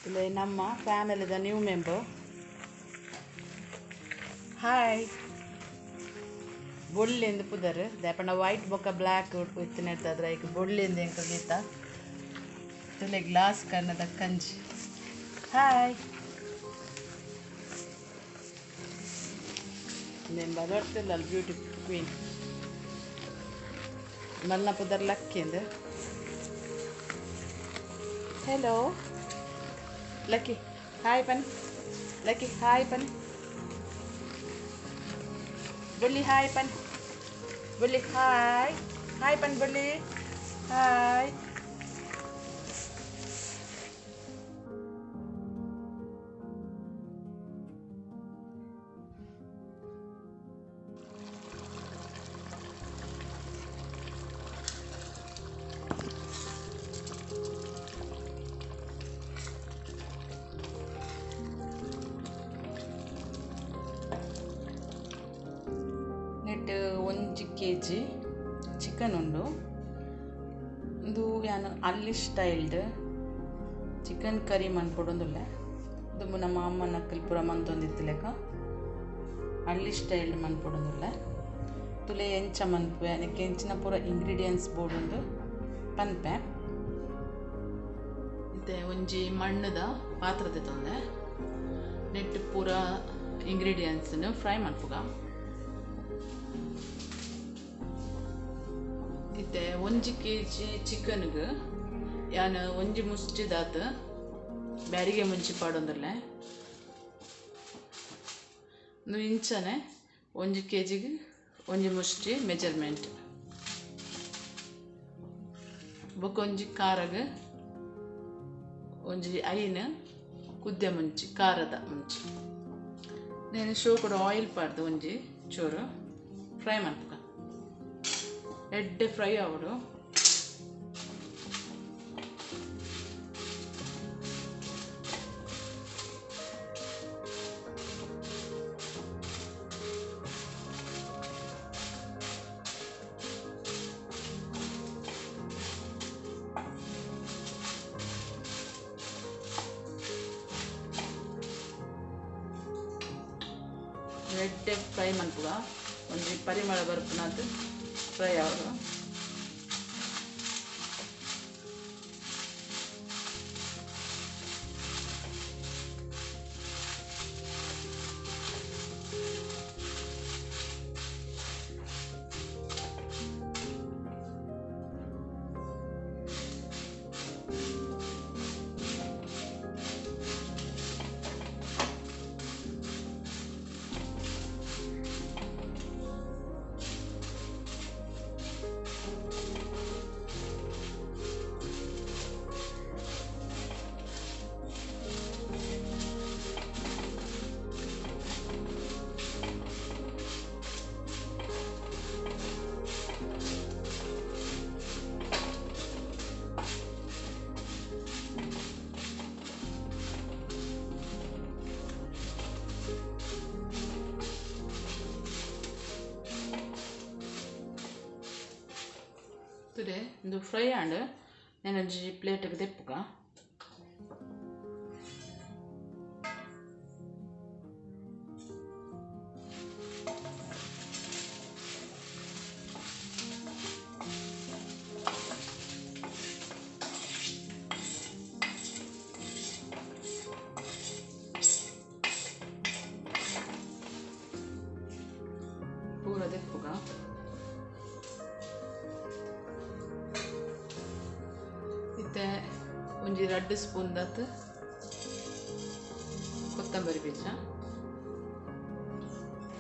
ಇಲ್ಲಿ ನಮ್ಮ ಫ್ಯಾಮಿಲಿದ new member. Hi ಬೊಳ್ಳಿಂದ ಪುದರ್ ದಯಪಂಡ ವೈಟ್ ಬೊಕ್ಕ ಬ್ಲ್ಯಾಕ್ ಇತ್ತಿನ ಇರ್ತದ್ರೆ ಈಗ ಬೊಳ್ಳಿಂದ ಎಂಕ ಗೀತ ತುಲೆ ಗ್ಲಾಸ್ ಕನ್ನದ ಕಂಜಿ. ಹಾಯ್ నేను బదర్తిల్ల బ్యూటీ క్వీన్ మళ్ళీ పుదర్ లక్కింది. హలో లక్కీ హాయ్ పని, లక్కీ హాయ్ పని, బుల్లి హాయ్ పని, బుల్లి హాయ్ హాయ్ పని, బుల్లి హాయ్. ನೆಟ್ 1 kg ಚಿಕನ್ ಉಂಡು. ಇದು ಯಾನು ಅಲ್ಲಿ ಸ್ಟೈಲ್ಡ್ ಚಿಕನ್ ಕರಿ ಮನ್ಪೊಡೊಂದುಲ್ಲೆ. ಇದು ನಮ್ಮ ಅಮ್ಮನ ಅಕ್ಕಲ್ ಪೂರ ಮಂತೊಂದಿತ್ತಲೆಕ ಹಳ್ಳಿ ಸ್ಟೈಲ್ಡ್ ಮನ್ಪೊಡೊಂದುಲ್ಲೆ. ತುಲೆ ಎಂಚ ಮನ್ಪೆ ಅದಕ್ಕೆ ಎಂಚಿನ ಪೂರ ಇಂಗ್ರೀಡಿಯೆಂಟ್ಸ್ ಬೋರ್ಡುಂದು ಪನ್ಪೆ. ಮತ್ತೆ ಒಂಜಿ ಮಣ್ಣದ ಪಾತ್ರೆ ತೊಂದೆ ನೆಟ್ ಪೂರ ಇಂಗ್ರೀಡಿಯೆಂಟ್ಸ್ನ ಫ್ರೈ ಮನ್ಪುಗ. ಇತ್ತೆ 1 kg ಚಿಕನ್ಗೆ ಯಾನು ಒಂಜಿ ಮುಷ್ಟಿದಾತ ಬ್ಯಾಡಿಗೆ ಮುಂಚಿ ಪಾಡೊಂದುಲ್ಲೆ. ನೀವು ಇಂಚನೆ 1 kgಗೆ ಒಂಜಿ ಮುಷ್ಟಿ ಮೆಜರ್ಮೆಂಟ್. ಬೊಕೊಂಜಿ ಕಾರಗೆ ಒಂಜಿ ಐನ್ ಕುದ್ದೆ ಮುಂಚಿ ಕಾರದ ಮುಂಚಿ నేను ಶೋ ಕೂಡ ಆಯಿಲ್ ಪಾಡ್ದು ಒಂಜಿ ಚೂರು ಫ್ರೈ ಮಾಡ್ಕ ಎಡ್ಡೆ ಫ್ರೈ ಆವಡು. ಎಡ್ಡೆ ಫ್ರೈ ಮನ್ಪುಗ ಒಂಜಿ ಪರಿಮಳ ಬರ್ಪುನದು ಫ್ರೈ ಆವಡು. ತುದೆ ಇದು ಫ್ರೈ ಆಂಡ್ ನೆನೊಂಜಿ ಪ್ಲೇಟ್ಗೆ ತೆಪ್ಪುಗ. ಪೂರ ತೆಪ್ಪುಗ ಇತ್ತೆ ಒಂಜಿ 2 ಸ್ಪೂನ್ ದಾತ್ ಕೊತ್ತಂಬರಿ ಬೀಜ,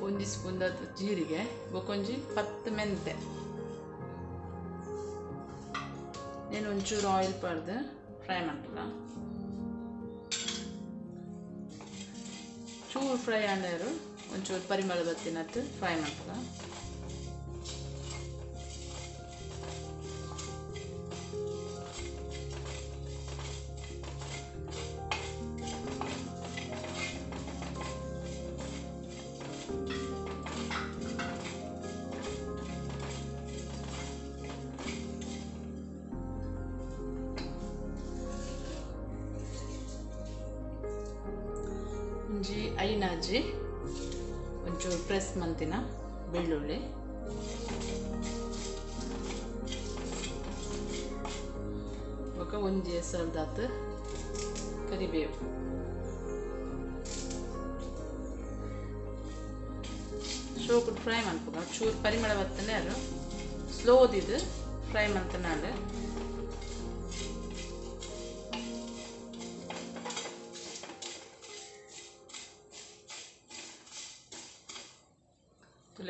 1 ಸ್ಪೂನ್ ದಾತ್ ಜೀರಿಗೆ, ಬೊಕೊಂಜಿ 10 ಮೆಂತೆ. నేను ಒಂಚೂರು ಆಯಿಲ್ ಪಾಡ್ದು ಫ್ರೈ ಮಾಡ್ತುಗ. ಚೂರು ಫ್ರೈ ಆಂಡರು ಒಂಚೂರು ಪರಿಮಳ ಬತ್ತಿನತ್ತು ಫ್ರೈ ಮಾಡ್ತುಗ. ಒಂಜಿ ಐನಾಜಿ ಒಂಚೂರು ಪ್ರೆಸ್ ಮಂತಿನ ಬೆಳ್ಳುಳ್ಳಿ, ಬೊಕ ಒಂಜಿ ಹೆಸರುದಾತು ಕರಿಬೇವು, ಶೋಕುಡು ಫ್ರೈ ಮನ್ಪುಗ ಚೂರು ಪರಿಮಳ ಬತ್ತನೆ ಅದು ಸ್ಲೋದಿದ್ದು ಫ್ರೈ ಮಂತನಾಡು.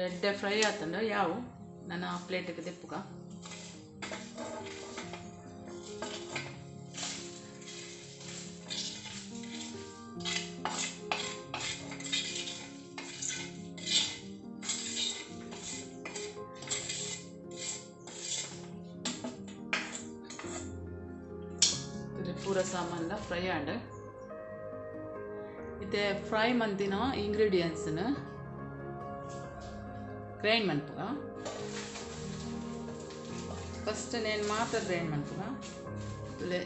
ಎಡ್ಡೆ ಫ್ರೈ ಆತಂಡ ಯಾವ ನಾನು ಆ ಪ್ಲೇಟಿಗೆ ತೆಪ್ಪುಗ ಪೂರ ಸಾಮಾನ್ಲ ಫ್ರೈ ಆಂಡ್ ಇತ್ತೆ ಫ್ರೈ ಮಂತಿನ ಇಂಗ್ರೀಡಿಯೆಂಟ್ಸ್ನ ಗ್ರೈಂಡ್ ಮನ್ಪುಗ. ಫಸ್ಟ್ ನೇನು ಮಾತ್ರ ಗ್ರೈಂಡ್ ಮನ್ಪುಗ ತುಲೆ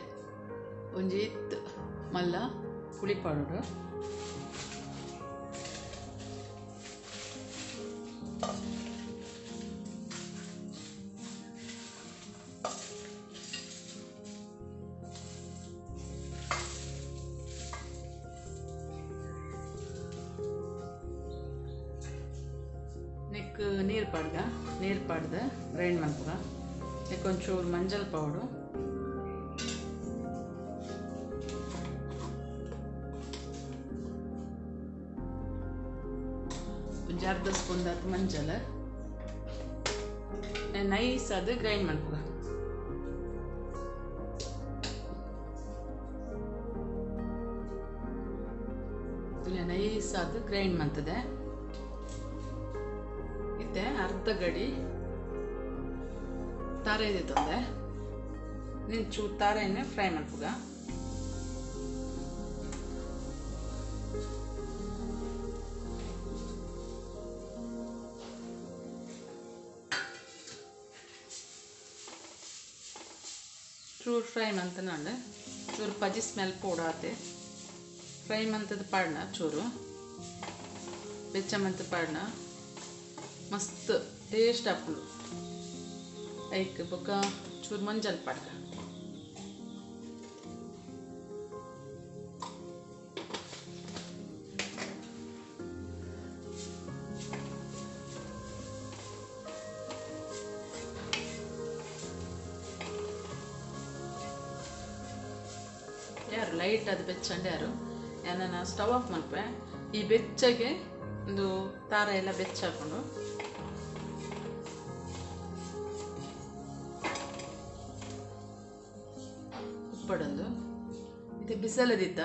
ಒಂಜಿ ಇತ್ತು ಮಲ್ಲ ಪುಳಿ ಪೌಡರ್, ನೀರು ಪಾಡ್ದ ಗ್ರೈಂಡ್ ಮನ್ಪುಗ. ಒಂಚೂರು ಮಂಜಲ್ ಪೌಡು, ಒಂಜಿ ಅರ್ಧ ಸ್ಪೂನ್ ದಾತು ಮಂಜಲ್ ನೈಸ್ ಅದು ಗ್ರೈಂಡ್ ಮನ್ಪುಗ. ನೈಸ್ ಅದು ಗ್ರೈಂಡ್ ಮಂತದೆ. ಅರ್ಧ ಗಡಿ ತಾರೆ ತಂದೆ ನೀನು ಚೂರು ತಾರೆಯನ್ನೇ ಫ್ರೈ ಮನ್ಪುಗ. ಚೂರು ಫ್ರೈ ಮಂತನಾಂಡು ಚೂರು ಪಜಿ ಸ್ಮೆಲ್ ಪೋಡಾತೆ ಫ್ರೈ ಮಂತದ ಪಾಡ್ನ ಚೂರು ಬೆಚ್ಚ ಮಂತ ಪಾಡ್ನ ಮಸ್ತ್ ಟೇಸ್ಟ್ ಆಪುಂಡು. ಐಕ್ ಬೊಕ ಚೂರು ಮಂಜಲ್ ಪಾಡ್ಗ, ಯಾರು ಲೈಟ್ ಅದು ಬೆಚ್ಚಂಡು ಯಾರು ನಾನು ಸ್ಟವ್ ಆಫ್ ಮಲ್ಪೆ. ಈ ಬೆಚ್ಚಗೆ ಒಂದು ತಾರ ಎಲ್ಲ ಬೆಚ್ಚ ಹಾಕೊಂಡು ಉಪ್ಪಡೊಂದು ಇದು ಬಿಸಲದಿದ್ದ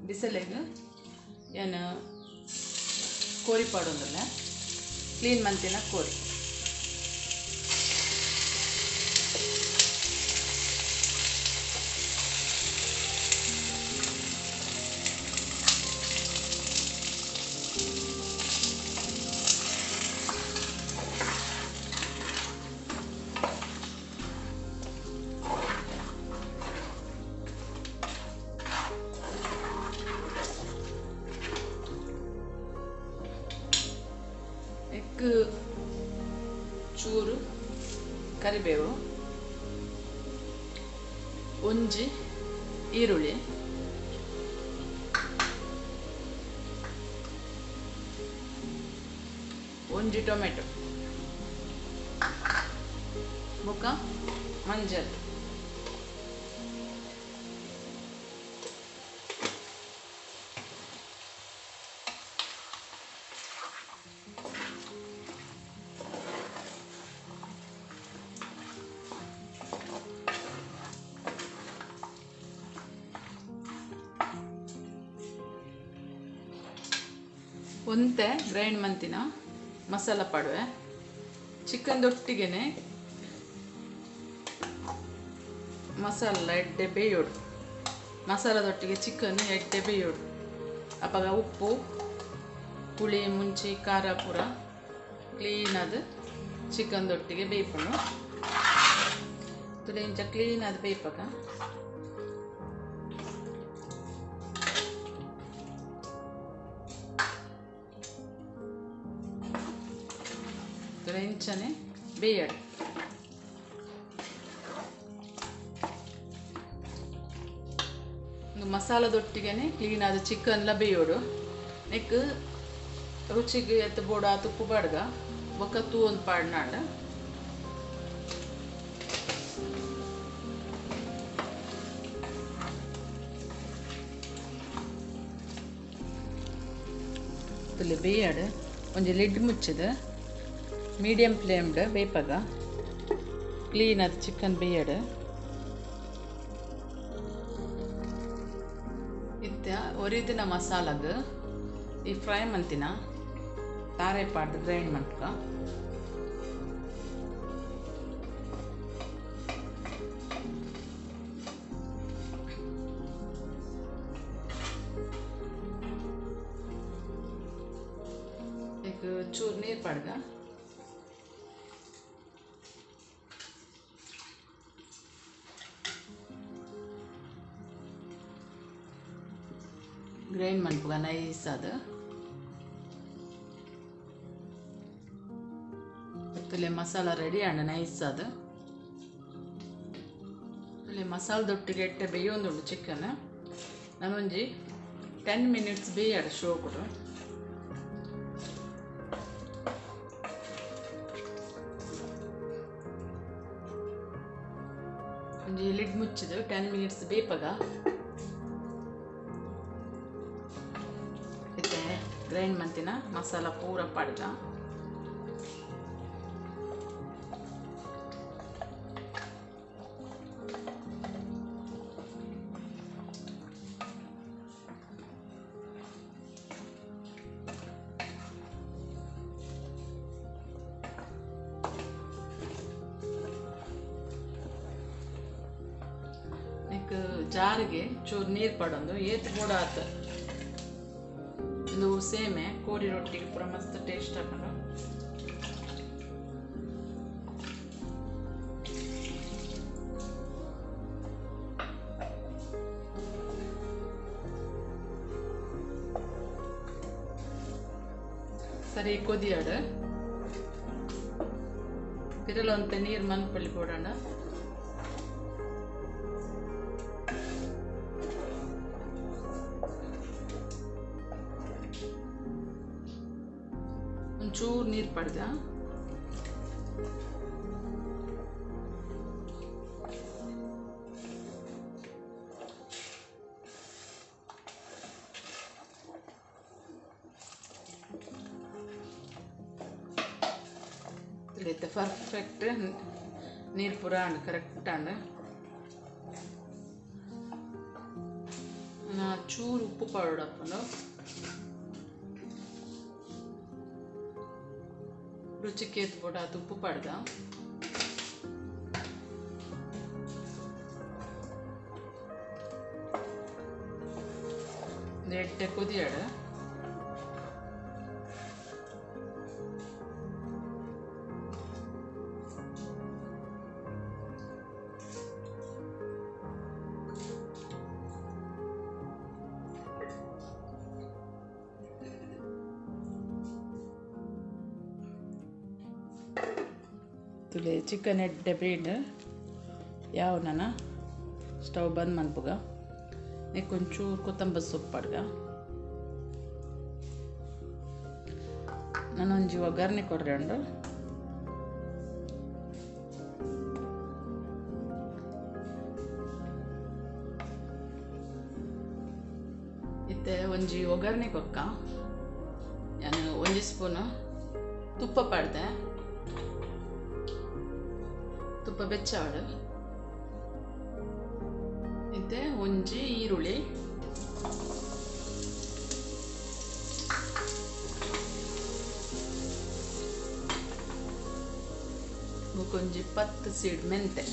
ಬಿಸಲಿಗೆ ಏನು ಕೋರಿ ಪಾಡೊಂದಲ್ಲ ಕ್ಲೀನ್ ಮಂತಿನ ಕೋರಿ ಚೂರು ಕರಿಬೇವು, ಒಂಜಿ ಈರುಳ್ಳಿ, ಒಂಜಿ ಟೊಮೆಟೊ, ಬೊಕ ಮಂಜಲ್, ಒಂತೆ ಗ್ರೈಂಡ್ ಮಂತಿನ ಮಸಾಲ ಪಾಡುವೆ. ಚಿಕನ್ದೊಟ್ಟಿಗೆ ಮಸಾಲ ಎಡ್ಡೆ ಬೇಯೋಡು, ಮಸಾಲದೊಟ್ಟಿಗೆ ಚಿಕನ್ ಎಡ್ಡೆ ಬೇಯೋಡು. ಅಪ್ಪಾಗ ಉಪ್ಪು ಹುಳಿ ಮುಂಚಿ ಖಾರ ಪೂರ ಕ್ಲೀನಾದ ಚಿಕನ್ದೊಟ್ಟಿಗೆ ಬೇಯ್ಪುಂಡು. ತುಲೆ ಇಂಚ ಕ್ಲೀನಾದ ಬೇಯ್ಪಾಗ ಇಂಚನೆ ಬೇಯಡು. ಒಂದು ಮಸಾಲದೊಟ್ಟಿಗೆ ಕ್ಲೀನ್ ಆದ ಚಿಕನ್ಲ ಬೇಯೋಡು. ನೆಕ್ ರುಚಿಗೆ ಎತ್ತು ಬೋಡ ತುಪ್ಪು ಬಡ್ಗ ಬೊಕ್ಕ ತೂ ಒಂದು ಪಾಡ್ನಾಡ ತುಲೆ ಬೇಯಡು. ಒಂಜಿ ಲಿಡ್ ಮುಚ್ಚದು ಮೀಡಿಯಂ ಫ್ಲೇಮ್ಡ್ ಬೇಪಗ ಕ್ಲೀನ್ ಆದ ಚಿಕನ್ ಬೇಯಡು. ಇತ್ತ ಒರಿದಿನ ಮಸಾಲಾಗ ಈ ಫ್ರೈ ಮಂತಿನ ತಾರೆ ಪಾಡ್ದು ಗ್ರೈಂಡ್ ಮಾಡ್ಕ. ಈಗ ಚೂರು ನೀರು ಪಾಡ್ಗ. ಗ್ರೈಂಡ್ ಮಾಡ್ಪುಗ ನೈಸ್ ಅದು. ತುಲೆ ಮಸಾಲ ರೆಡಿ ಆಂಡ ನೈಸ್ ಅದು. ತುಲೆ ಮಸಾಲದೊಟ್ಟಿಗೆ ಎಟ್ಟೆ ಬೇಯೊಂದುಂಡು ಚಿಕನ್. ನಾನೊಂಜಿ 10 minutes ಬೇಯಡ ಶೋ ಕೊಡು. ಒಂಜಿ ಲಿಡ್ ಮುಚ್ಚಿದು 10 minutes ಬೇಪಗ ಇತ್ತೆ ಗ್ರೈಂಡ್ ಮಂತಿನ ಮಸಾಲ ಪೂರ ಪಾಡ್ಗ. ಜಾರಿಗೆ ಚೂರು ನೀರು ಪಡೊಂದು ಏತ್ ಬೋಡ ಆತ. ಇದು ಸೇಮೆ ಕೋರಿ ರೊಟ್ಟಿಗೆ ಪೂರ ಮಸ್ತ್ ಟೇಸ್ಟ್ ಹಾಕೊಂಡು ಸರಿ ಕೊದಿಯಾಡು. ಪಿರಲೊಂತೆ ನೀರು ಮನ್ಪಳ್ಳಿ ಬೋಡಂಡ. ಒಂಚೂರು ನೀರು ಪಡ್ಗ. ಇತ್ತೆ ಪರ್ಫೆಕ್ಟ್ ನೀರು ಪೂರ ಅಂಡ್ ಕರೆಕ್ಟ್ ಅಂಡ್. ಚೂರು ಉಪ್ಪು ಪೌಡರ್ ಹಾಕೊಂಡು ರುಚಿಗೆ ಎತ್ತು ಬೋಡ ಅದು ಉಪ್ಪು ಪಡ್ಗ. ಎಟ್ಟೆ ಕುದಿಯಾಡ. ತುಲೆ ಚಿಕನ್ ಎಡ್ಡೆ ಬೇಯ್ದು ಯಾವ ನಾನು ಸ್ಟವ್ ಬಂದ್ ಮನ್ಪುಗ. ನೆಕ್ಕೊಂಚೂರು ಕೊತ್ತಂಬರಿ ಸೊಪ್ಪು ಪಡ್ಗ. ನಾನೊಂಜಿ ಒಗ್ಗರಣೆ ಕೊರ್ರೆಂಡು ಇತ್ತೆ ಒಂಜಿ ಒಗ್ಗರಣೆ ಕೊಕ್ಕ ನಾನು ಒಂಜಿ ಸ್ಪೂನು ತುಪ್ಪ ಪಡ್ದೆ. ತುಪ್ಪ ಬೆಚ್ಚಾಡು. ಇತ್ತೆ ಒಂಜಿ ಈರುಳ್ಳಿ, ಒಂಜಿ 10 ಸೀಡ್ ಮೆಂತೆ.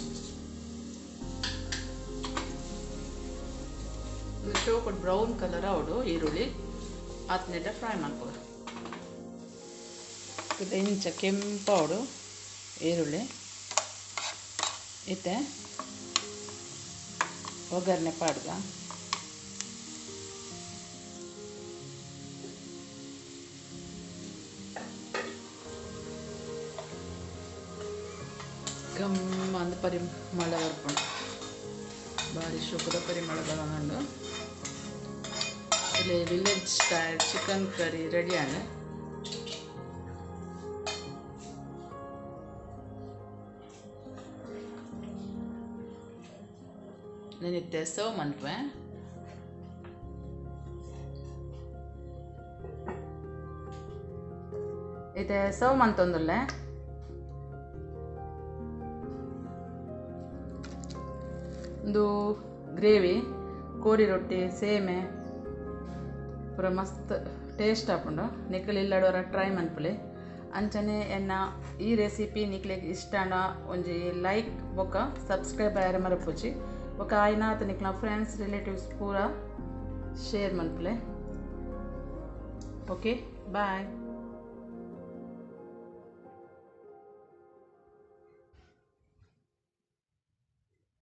ಶೋ ಕೊಟ್ಟು ಬ್ರೌನ್ ಕಲರ್ ಅವಡು ಈರುಳ್ಳಿ ಆತ್ನೆಟ ಫ್ರೈ ಮಾಡ್ಬೋದು. ಇಂಚ ಕೆಂಪವಡು ಈರುಳ್ಳಿ ಇತ್ತೆ ಒಗ್ಗರಣೆ ಪಾಡ್ಗ. ಪರಿಮಳ ಬರ್ಕೊಂಡು ಭಾರಿ ಶುಕದ ಪರಿಮಳ ಬರೋಣುಂಡು ಇಲ್ಲಿ village style chicken curry ready and ನೆನಿತ್ತೆ ಸರ್ವ್ ಮನ್ಪೆ ಇದೆ ಸರ್ವ್ ಮಂತೊಂದುಲ್ಲೆ ಒಂದು ಗ್ರೇವಿ ಕೋರಿ ರೊಟ್ಟಿ ಸೇಮೆ ಪೂರ ಮಸ್ತ್ ಟೇಸ್ಟ್ ಆಪುಂಡು ನಿಕ್ಕಲು ಇಲ್ಲಡೋರ ಟ್ರೈ ಮನ್ಪುಲಿ ಅಂಚನೆ ಎನ್ನ ಈ ರೆಸಿಪಿ ನಿಕ್ಲೆಗ್ ಇಷ್ಟಾಂಡ ಒಂಜಿ ಲೈಕ್ ಬೊಕ್ಕ ಸಬ್ಸ್ಕ್ರೈಬ್ ಆಯರ ಮರಪುಜಿ ಬೊಕ್ಕ ಆಯ್ನಾತ ನಿಕ್ಲ ಫ್ರೆಂಡ್ಸ್ ರಿಲೇಟಿವ್ಸ್ ಪೂರ ಶೇರ್ ಮನ್ಪುಲೆ ಓಕೆ ಬಾಯ್